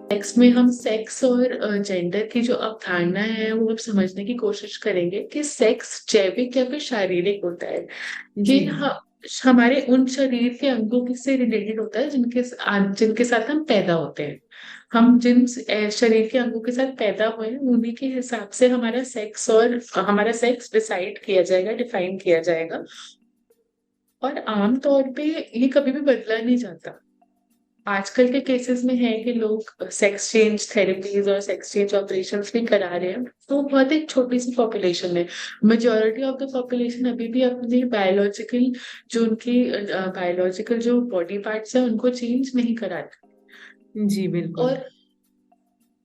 Sex में हम sex और जेंडर की जो अवधारणा है वो अब समझने की कोशिश करेंगे कि सेक्स जैविक या फिर शारीरिक होता है। जी। ये हमारे उन शरीर के अंगों से रिलेटेड होता है जिनके साथ हम पैदा होते हैं। हम जिन शरीर के अंगों के साथ पैदा हुए हैं उन्हीं के हिसाब से हमारा सेक्स डिसाइड किया जाएगा, डिफाइन किया जाएगा। और आम तौर पे ये कभी भी बदला नहीं जाता। आजकल के केसेस में है कि लोग सेक्स चेंज थेरेपीज और सेक्स चेंज ऑपरेशंस भी करा रहे हैं, तो बहुत एक छोटी सी पॉपुलेशन है। मेजोरिटी ऑफ द पॉपुलेशन अभी भी अपने बायोलॉजिकल जो बॉडी पार्ट्स है उनको चेंज नहीं कराते। जी बिल्कुल। और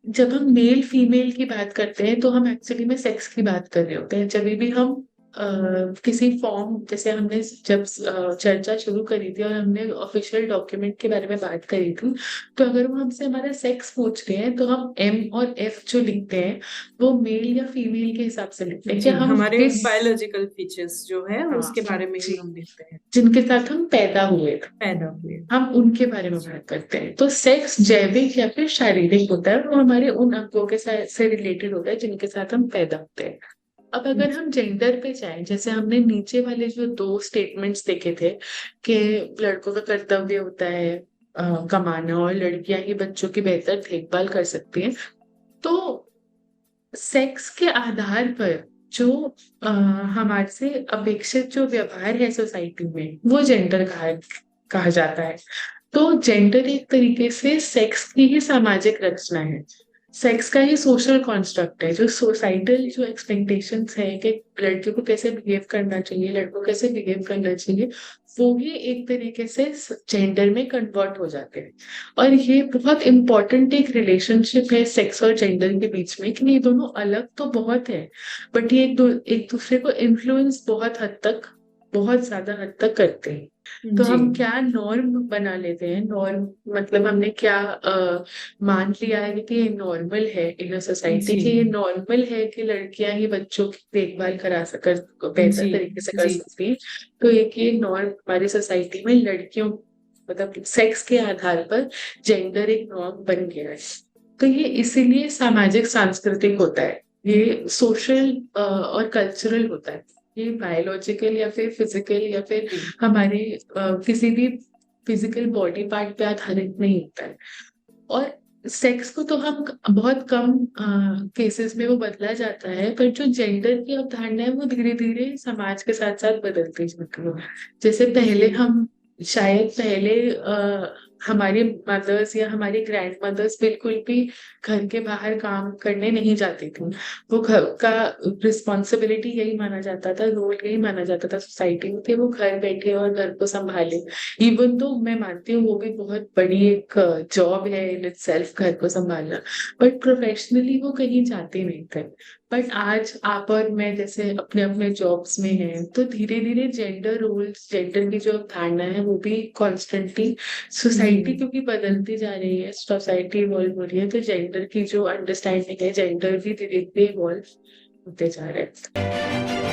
जब हम मेल फीमेल की बात करते हैं तो हम एक्चुअली में सेक्स की बात कर रहे होते हैं। जब भी हम किसी फॉर्म, जैसे हमने जब चर्चा शुरू करी थी और हमने ऑफिशियल डॉक्यूमेंट के बारे में बात करी थी, तो अगर वो हमसे हमारा सेक्स पूछ रहे हैं तो हम एम और एफ जो लिखते हैं वो मेल या फीमेल के हिसाब से लिखते हैं कि जी, हम हमारे किस, बायोलॉजिकल फीचर्स जो है हाँ उसके बारे में ही जी, हम देखते हैं। जिनके साथ हम पैदा हुए थे पैदा हुए। हम उनके बारे में बात करते हैं। तो सेक्स जैविक या फिर शारीरिक होता है, वो हमारे उन अंगों के साथ से रिलेटेड होता है जिनके साथ हम पैदा होते हैं। अब अगर हम जेंडर पे जाएं, जैसे हमने नीचे वाले जो दो स्टेटमेंट्स देखे थे कि लड़कों का कर्तव्य होता है कमाना, और लड़कियां ही बच्चों की बेहतर देखभाल कर सकती हैं, तो सेक्स के आधार पर जो हमारे से अपेक्षित जो व्यवहार है सोसाइटी में वो जेंडर कहा कहा जाता है। तो जेंडर एक तरीके से सेक्स की ही सामाजिक रचना है, सेक्स का ही सोशल कॉन्स्ट्रक्ट है। जो सोसाइटल जो एक्सपेक्टेशंस है कि लड़कियों को कैसे बिहेव करना चाहिए, लड़कों को कैसे बिहेव करना चाहिए, वो ही एक तरीके से जेंडर में कन्वर्ट हो जाते हैं। और ये बहुत इंपॉर्टेंट एक रिलेशनशिप है सेक्स और जेंडर के बीच में, कि ये दोनों अलग तो बहुत है, बट ये एक दूसरे को इन्फ्लुएंस बहुत हद तक, बहुत ज्यादा हद तक करते हैं। तो जी। हम क्या नॉर्म बना लेते हैं, नॉर्म मतलब हमने क्या मान लिया है कि ये नॉर्मल है इन सोसाइटी, जी। कि ये नॉर्मल है कि लड़कियां ही बच्चों की देखभाल करा सकर बेहतर जी। तरीके से कर जी। सकती हैं। तो एक ये नॉर्म हमारी सोसाइटी में लड़कियों मतलब सेक्स के आधार पर जेंडर एक नॉर्म बन गया है। तो ये इसीलिए सामाजिक सांस्कृतिक होता है, ये सोशल और कल्चरल होता है। ये बायोलॉजिकल या फिर फिजिकल या फिर जी। हमारे किसी भी फिजिकल बॉडी पार्ट पे आधारित नहीं होता है। और सेक्स को तो हम बहुत कम केसेस में वो बदला जाता है, पर जो जेंडर की अवधारणा है वो धीरे धीरे समाज के साथ साथ बदलती जाती है। जैसे जी। पहले हमारी मदर्स या हमारी ग्रैंड मदर्स बिल्कुल भी घर के बाहर काम करने नहीं जाती थी। वो घर का रिस्पॉन्सिबिलिटी यही माना जाता था, रोल यही माना जाता था सोसाइटी में कि वो घर बैठे और घर को संभाले। इवन तो मैं मानती हूँ वो भी बहुत बड़ी एक जॉब है इन इटसेल्फ, घर को संभालना, बट प्रोफेशनली वो कहीं जाते नहीं थे। बट आज आप और मैं जैसे अपने अपने जॉब्स में हैं, तो धीरे धीरे जेंडर रोल्स, जेंडर की जो अवधारणा है वो भी कॉन्स्टेंटली, जी। सोसाइटी क्योंकि बदलती जा रही है, सोसाइटी इवॉल्व हो रही है, तो जेंडर की जो अंडरस्टैंडिंग है जेंडर भी धीरे धीरे इवॉल्व होते जा रहे हैं।